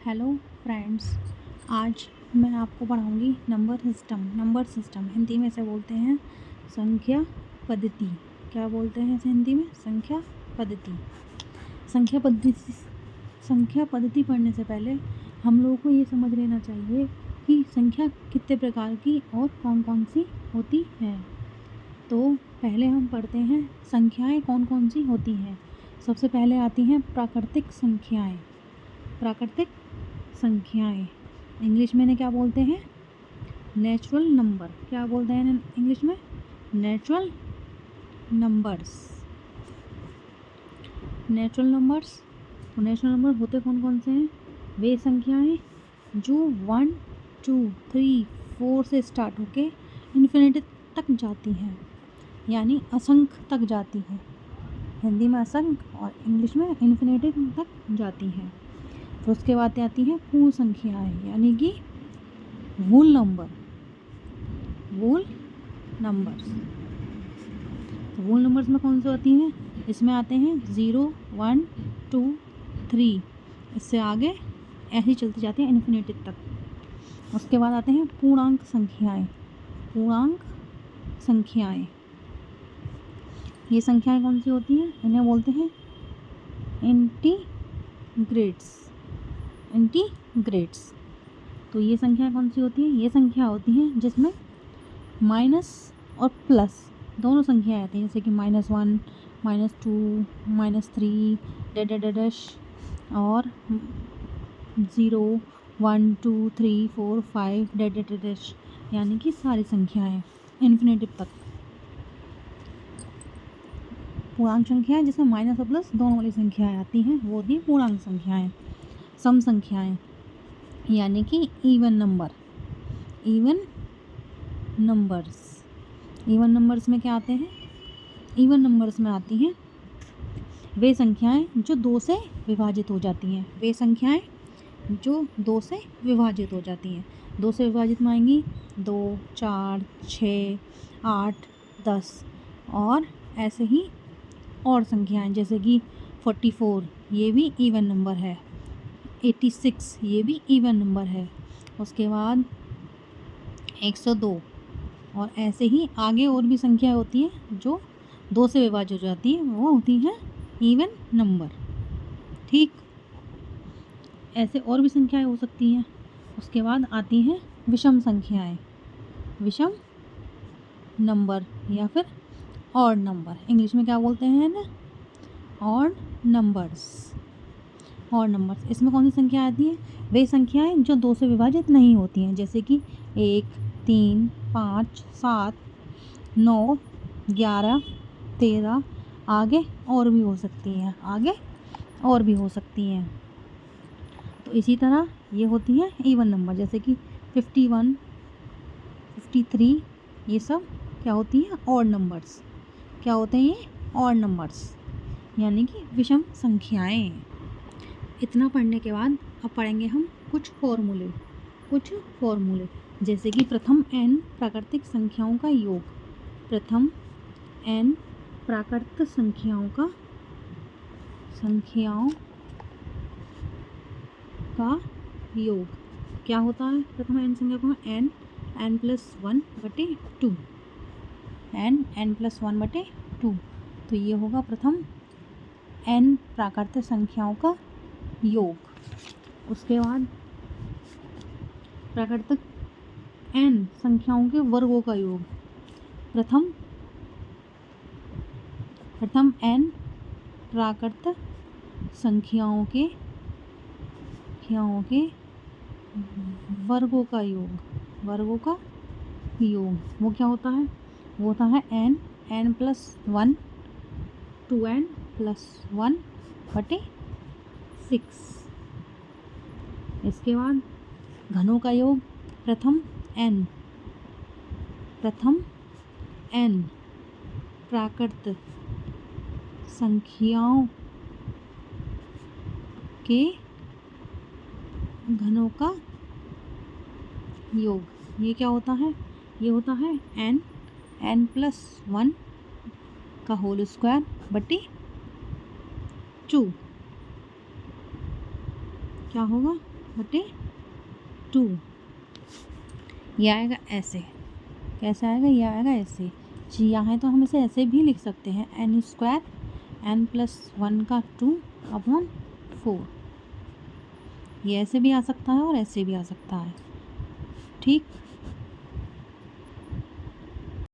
Hello friends, आज मैं आपको पढ़ाऊंगी नंबर सिस्टम हिंदी में से बोलते हैं संख्या पद्धति। क्या बोलते हैं इसे हिंदी में? संख्या पद्धति। संख्या पद्धति पढ़ने से पहले हम लोगों को ये समझ लेना चाहिए कि संख्या कितने प्रकार की और कौन कौन सी होती है। तो पहले हम पढ़ते हैं संख्याएं कौन कौन सी होती हैं। सबसे पहले आती हैं प्राकृतिक संख्याएं। प्राकृतिक संख्याएं इंग्लिश में क्या बोलते हैं? Natural number. क्या बोलते हैं इंग्लिश में? Natural numbers. Natural numbers. तो नेचुरल नंबर होते कौन कौन से हैं? वे संख्याएं जो 1 2 3 4 से स्टार्ट होके इन्फिनिटी तक जाती हैं, यानी असंख्य तक जाती हैं। हिंदी में असंख्य और इंग्लिश में इन्फिनिटी तक जाती हैं। तो उसके बाद आती हैं पूर्ण संख्याएं, यानी कि होल नंबर्स। तो होल नंबर्स में कौन सी होती हैं? इसमें आते हैं 0 1 2 3, इससे आगे ऐसे चलती जाती हैं इन्फिनिटी तक। उसके बाद आते हैं पूर्णांक संख्याएं। ये संख्याएं कौन सी होती हैं? इन्हें बोलते हैं इंटीग्रेट्स। तो ये संख्या कौन सी होती है? ये संख्या होती हैं जिसमें माइनस और प्लस दोनों संख्याएं आती हैं, जैसे कि -1 -2 -3 डैश और 0 1 2 3 4 5 डैश, यानी कि सारी संख्याएं इन्फिनिटी तक। पूर्णांक संख्याएं जिसमें माइनस और प्लस दोनों वाली संख्याएं आती हैं वो होती हैं पूर्णांक संख्याएं। सम संख्याएं यानी कि इवन नंबर्स में क्या आते हैं? इवन नंबर्स में आती हैं वे संख्याएं जो 2 से विभाजित हो जाती हैं। 2 से विभाजित में आएंगी 2 4 6 8 10, और ऐसे ही और संख्याएं जैसे कि 44 ये भी इवन नंबर है, 86 ये भी इवन नंबर है। उसके बाद 102, और ऐसे ही आगे और भी संख्याएं होती हैं जो 2 से विभाजित हो जाती हैं, वो होती हैं इवन नंबर। ठीक, ऐसे और भी संख्याएं हो सकती हैं। उसके बाद आती हैं विषम संख्याएं, विषम नंबर या फिर ऑड नंबर। इंग्लिश में क्या बोलते हैं ना? Odd numbers. इसमें कौन सी संख्या आती है? वे संख्याएं जो 2 से विभाजित नहीं होती हैं, जैसे कि 1 3 5 7 9 11 13, आगे और भी हो सकती हैं। तो इसी तरह ये होती हैं इवन नंबर, जैसे कि 51 53, ये सब क्या होती हैं? Odd numbers. क्या होते हैं ये? ऑड नंबर्स, यानी कि विषम संख्याएं। इतना पढ़ने के बाद अब पढ़ेंगे हम कुछ फॉर्मूले, जैसे कि प्रथम n प्राकृतिक संख्याओं का योग। प्रथम n प्राकृतिक संख्याओं का योग क्या होता है? प्रथम n संख्या को n+1/2, n+1/2। तो ये होगा प्रथम n प्राकृतिक संख्याओं का योग। उसके बाद प्राकृतिक n संख्याओं के वर्गों का योग। प्रथम n प्राकृतिक संख्याओं के वर्गों का योग वो क्या होता है? वो होता है n+1 2n+1/6। इसके बाद घनों का योग। प्रथम n प्राकृतिक संख्याओं के घनों का योग, ये क्या होता है? ये होता है n+1 का होल स्क्वायर बटे 2। क्या होगा? बटे 2। ये आएगा ऐसे। कैसे आएगा? ये आएगा ऐसे। जी यहाँ है तो हम इसे ऐसे भी लिख सकते हैं, n स्क्वायर n+1 का 2/4। ये ऐसे भी आ सकता है और ऐसे भी आ सकता है। ठीक।